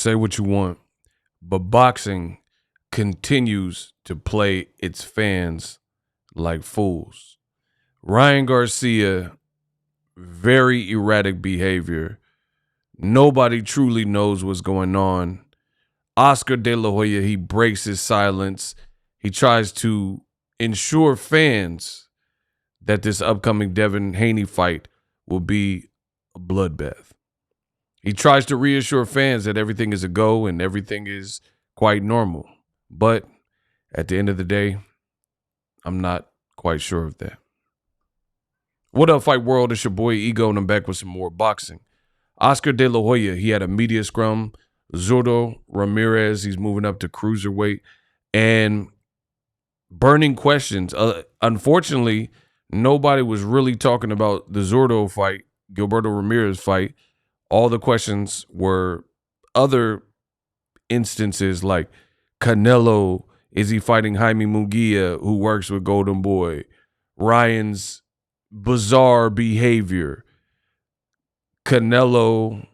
Say what you want, but boxing continues to play its fans like fools. Ryan Garcia, very erratic behavior. Nobody truly knows what's going on. Oscar De La Hoya, he breaks his silence. He tries to ensure fans that this upcoming Devin Haney fight will be a bloodbath. He tries to reassure fans that everything is a go and everything is quite normal. But at the end of the day, I'm not quite sure of that. What up, Fight World? It's your boy Ego, and I'm back with some more boxing. Oscar De La Hoya, he had a media scrum. Zurdo Ramirez, he's moving up to cruiserweight. And burning questions. Unfortunately, nobody was really talking about the Zurdo fight, Gilberto Ramirez fight. All the questions were other instances like Canelo, is he fighting Jaime Munguia, who works with Golden Boy? Ryan's bizarre behavior. Canelo,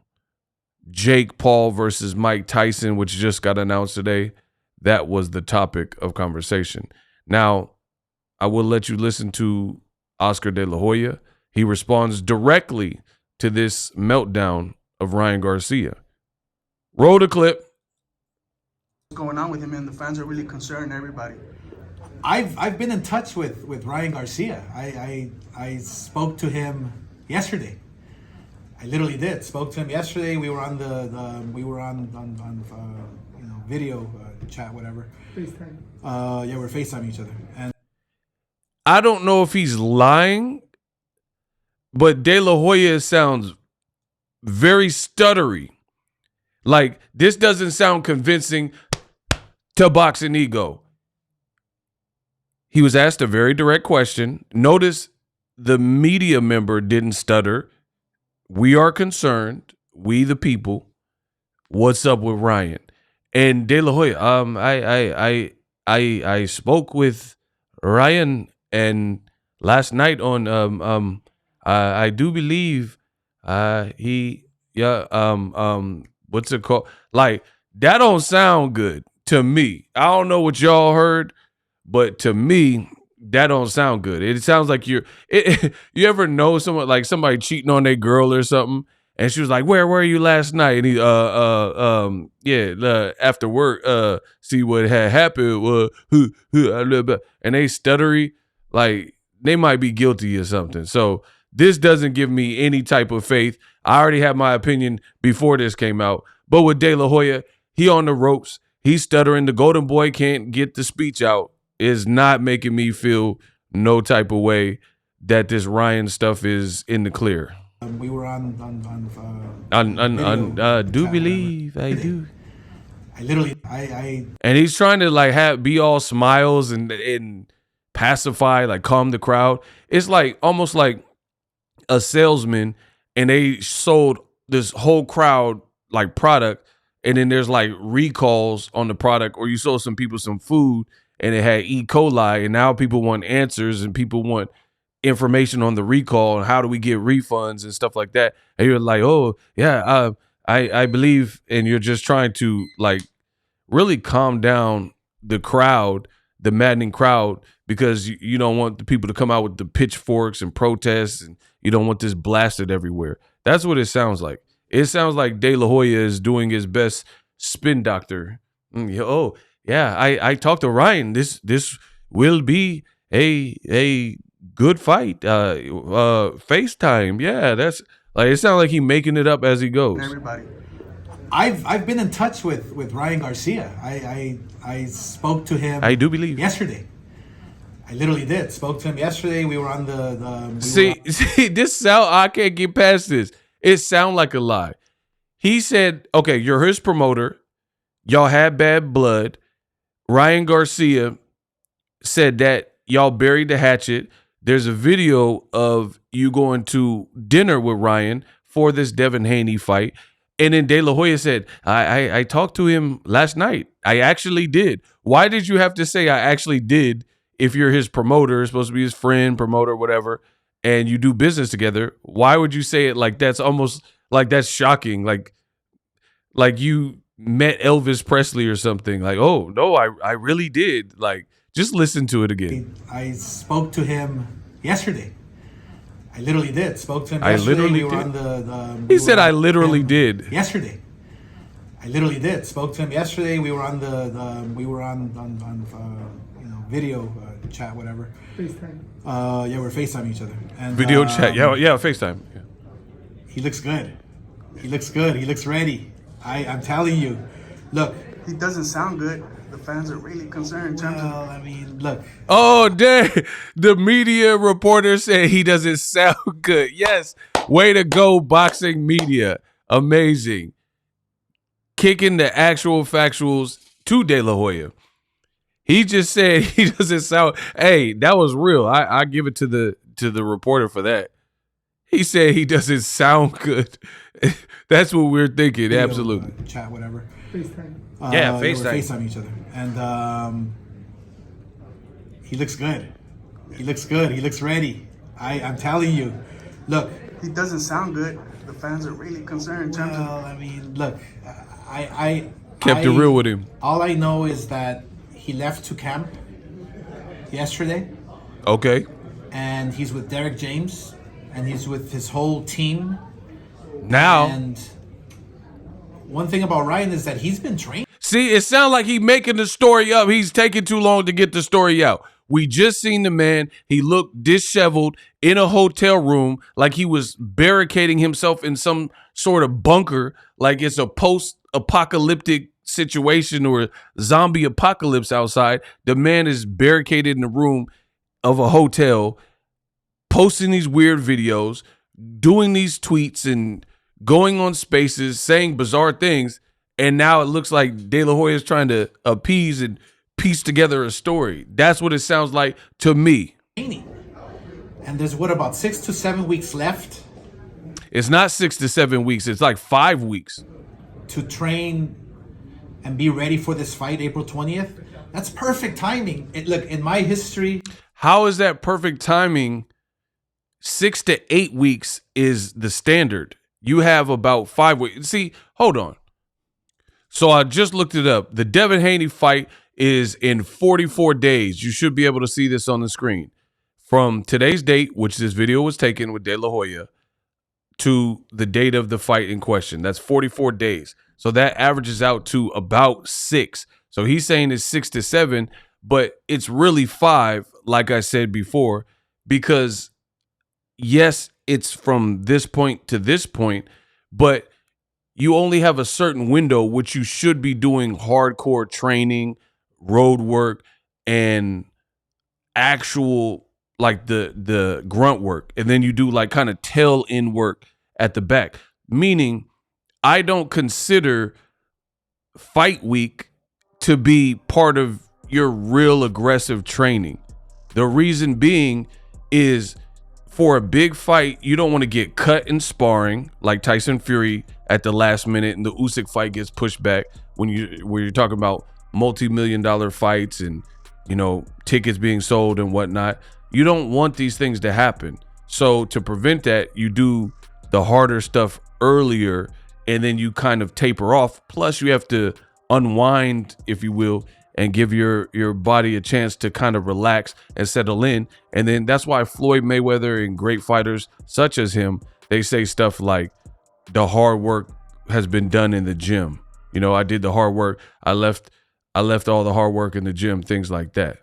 Jake Paul versus Mike Tyson, which just got announced today. That was the topic of conversation. Now, I will let you listen to Oscar De La Hoya. He responds directly to this meltdown of Ryan Garcia. Roll the clip. What's going on with him, and the fans are really concerned, everybody. I've been in touch with Ryan Garcia. I spoke to him yesterday. I literally did. Spoke to him yesterday. We were on video chat, whatever. FaceTime. Yeah, we're FaceTiming each other. And I don't know if he's lying, but De La Hoya sounds very stuttery. Like, this doesn't sound convincing to Boxingego. He was asked a very direct question. Notice the media member didn't stutter. We are concerned, we the people. What's up with Ryan? And De La Hoya, I spoke with Ryan, and last night on I do believe what's it called? Like, that don't sound good to me. I don't know what y'all heard, but to me, that don't sound good. It sounds like you ever know someone, like somebody cheating on their girl or something, and she was like, "Where were you last night?" And he after work, see what had happened, and they stuttery, like they might be guilty or something. So this doesn't give me any type of faith. I already had my opinion before this came out. But with De La Hoya, he on the ropes. He's stuttering. The Golden Boy can't get the speech out. It's not making me feel no type of way that this Ryan stuff is in the clear. we were on do believe I do. I literally And he's trying to like be all smiles and pacify, like calm the crowd. It's like almost like a salesman, and they sold this whole crowd like product, and then there's like recalls on the product, or you sold some people some food and it had E. coli, and now people want answers and people want information on the recall and how do we get refunds and stuff like that. And you're like, oh yeah, I believe, and you're just trying to like really calm down the crowd, the maddening crowd, because you don't want the people to come out with the pitchforks and protests, and you don't want this blasted everywhere. That's what it sounds like. It sounds like De La Hoya is doing his best spin doctor. Oh yeah, I talked to Ryan. This will be a good fight. FaceTime. Yeah, that's like, it sounds like he's making it up as he goes. Everybody. I've been in touch with Ryan Garcia. I spoke to him. I do believe yesterday. I literally did. Spoke to him yesterday. We were on see, this sound, I can't get past this. It sound like a lie. He said, okay, you're his promoter. Y'all had bad blood. Ryan Garcia said that y'all buried the hatchet. There's a video of you going to dinner with Ryan for this Devin Haney fight. And then De La Hoya said, I talked to him last night. I actually did. Why did you have to say I actually did if you're his promoter, supposed to be his friend, promoter, whatever, and you do business together? Why would you say it like that's almost like that's shocking? Like you met Elvis Presley or something. Like, oh no, I really did. Like, just listen to it again. I spoke to him yesterday. I literally did. Spoke to him I yesterday. literally We were did. on He said I literally did. Yesterday. I literally did. Spoke to him yesterday. We were on video chat, whatever. FaceTime. Yeah, we're FaceTiming each other. And Video chat. Yeah, FaceTime. Yeah. he looks good. He looks good. He looks ready. I'm telling you. Look. He doesn't sound good. The fans are really concerned in terms of. Well, I mean, look. Oh, dang. The media reporter said he doesn't sound good. Yes. Way to go, boxing media. Amazing. Kicking the actual factuals to De La Hoya. He just said he doesn't sound. Hey, that was real. I give it to the reporter for that. He said he doesn't sound good. That's what we're thinking. Video, Absolutely. Chat, whatever. FaceTime. Yeah, We're FaceTime. FaceTiming each other. And he looks good. He looks good. He looks ready. I'm telling you. Look. He doesn't sound good. The fans are really concerned in terms of. Well, I mean, look. I Kept it real with him. All I know is that he left to camp yesterday, Okay. and he's with Derek James, and he's with his whole team. Now. And one thing about Ryan is that he's been trained. See, it sounds like he's making the story up. He's taking too long to get the story out. We just seen the man. He looked disheveled in a hotel room like he was barricading himself in some sort of bunker, like it's a post-apocalyptic situation or zombie apocalypse outside. The man is barricaded in a room of a hotel, posting these weird videos, doing these tweets and going on spaces, saying bizarre things. And now it looks like De La Hoya is trying to appease and piece together a story. That's what it sounds like to me. And there's about 6 to 7 weeks left It's not 6 to 7 weeks. It's like 5 weeks. to train and be ready for this fight, April 20th. That's perfect timing. Look, in my history, How is that perfect timing? 6 to 8 weeks is the standard. You have about 5 weeks. See, hold on. So I just looked it up. The Devin Haney fight is in 44 days. You should be able to see this on the screen. From today's date, which this video was taken with De La Hoya, to the date of the fight in question. That's 44 days. So that averages out to about 6. So he's saying it's 6 to 7, but it's really 5, like I said before, because yes, it's from this point to this point, but you only have a certain window which you should be doing hardcore training, road work, and actual like the grunt work. And then you do like kind of tail end work at the back. Meaning I don't consider fight week to be part of your real aggressive training. The reason being is for a big fight, you don't want to get cut in sparring like Tyson Fury at the last minute and the Usyk fight gets pushed back when you're talking about multi-million-dollar fights and, you know, tickets being sold and whatnot. You don't want these things to happen. So to prevent that, you do the harder stuff earlier and then you kind of taper off. Plus you have to unwind, if you will, and give your body a chance to kind of relax and settle in. And then that's why Floyd Mayweather and great fighters such as him, they say stuff like the hard work has been done in the gym. You know, I did the hard work. I left all the hard work in the gym, things like that.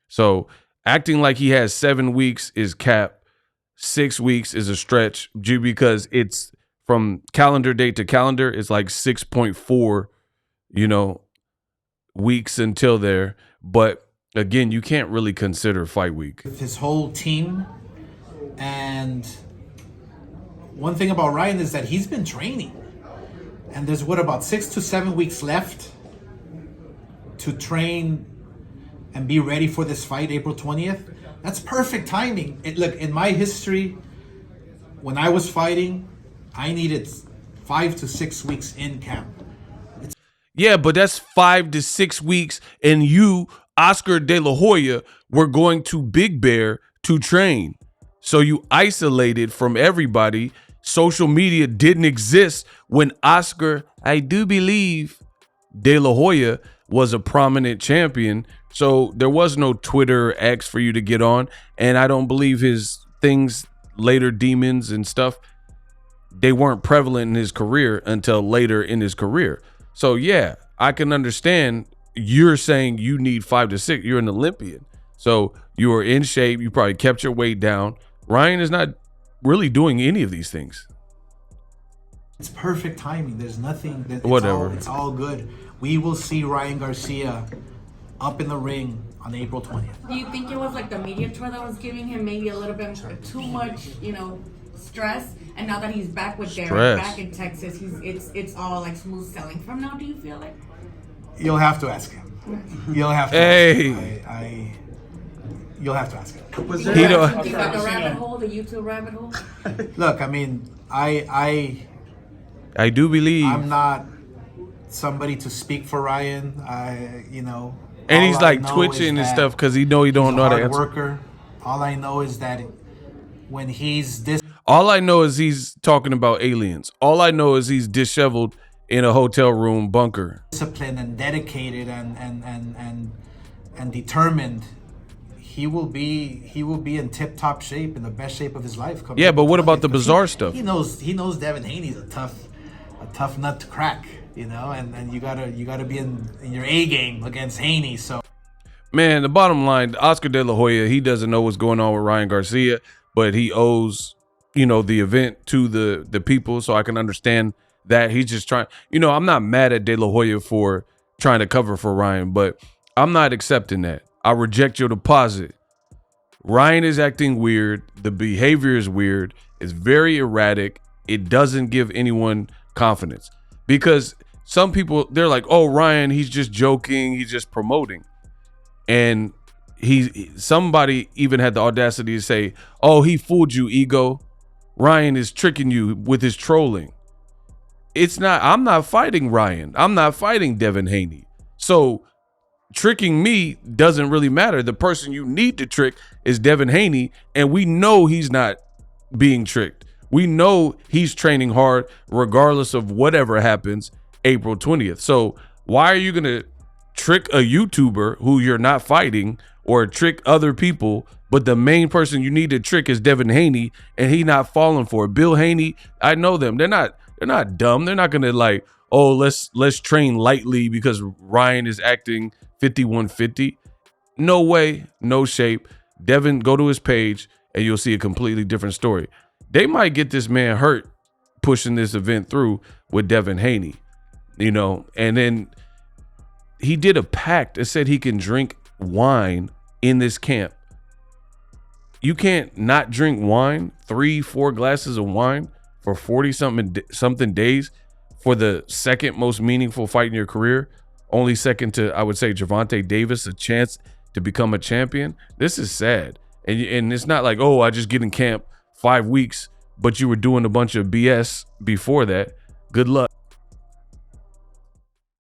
So acting like he has 7 weeks is cap. 6 weeks is a stretch because it's from calendar date to calendar. It's like 6.4, you know, weeks until there. But again, you can't really consider fight week. with his whole team. And one thing about Ryan is that he's been training. And there's about 6 to 7 weeks left to train and be ready for this fight, April 20th. That's perfect timing. Look, in my history, when I was fighting, I needed 5 to 6 weeks in camp. Yeah, but that's 5 to 6 weeks, and you, Oscar De La Hoya, were going to Big Bear to train. So you isolated from everybody social media didn't exist when Oscar, I do believe, De La Hoya was a prominent champion. So there was no Twitter X for you to get on. And I don't believe his things, later demons and stuff, they weren't prevalent in his career until later in his career. So yeah, I can understand you're saying you need 5 to 6. You're an Olympian. So you are in shape. You probably kept your weight down. Ryan is not really doing any of these things. It's perfect timing. There's nothing. Whatever. It's all good. We will see Ryan Garcia up in the ring on April 20th. Do you think it was like the media tour that was giving him maybe a little bit too much, stress? And now that he's back with Derek, back in Texas, it's all like smooth sailing from now. Do you feel like? You'll have to ask him. You'll have to. Hey. You'll have to ask him. Was Do there you think like the rabbit hole, the YouTube rabbit hole? Look, I mean, I do believe. I'm not somebody to speak for Ryan. And he's like twitching and stuff because he don't know how to answer. Worker. All I know is that when he's this. All I know is he's talking about aliens. All I know is he's disheveled in a hotel room bunker. Disciplined and dedicated and determined, he will be in tip-top shape, in the best shape of his life. Yeah, but what about the bizarre stuff? He knows Devin Haney's a tough nut to crack, and you gotta be in your A game against Haney. So, man, the bottom line, Oscar De La Hoya, he doesn't know what's going on with Ryan Garcia, but he owes the event to the people, so I can understand that he's just trying. I'm not mad at De La Hoya for trying to cover for Ryan, but I'm not accepting that. I reject your deposit. Ryan is acting weird. The behavior is weird. It's very erratic. It doesn't give anyone confidence because some people, they're like, oh, Ryan, he's just joking. He's just promoting. And somebody even had the audacity to say, oh, he fooled you, ego. Ryan is tricking you with his trolling. I'm not fighting Ryan. I'm not fighting Devin Haney. So tricking me doesn't really matter. The person you need to trick is Devin Haney, and we know he's not being tricked. We know he's training hard regardless of whatever happens April 20th. So why are you going to trick a YouTuber who you're not fighting or trick other people, but the main person you need to trick is Devin Haney, and he not falling for it? Bill Haney, I know them. They're not dumb. They're not going to like, oh, let's train lightly because Ryan is acting 5150. No way, no shape. Devin, go to his page and you'll see a completely different story. They might get this man hurt pushing this event through with Devin Haney, and then he did a pact that said he can drink wine in this camp. You can't not drink wine, 3-4 glasses of wine for 40 something days for the second most meaningful fight in your career. Only second to, I would say, Gervonta Davis, a chance to become a champion. This is sad. And it's not like, oh, I just get in camp 5 weeks, but you were doing a bunch of BS before that. Good luck.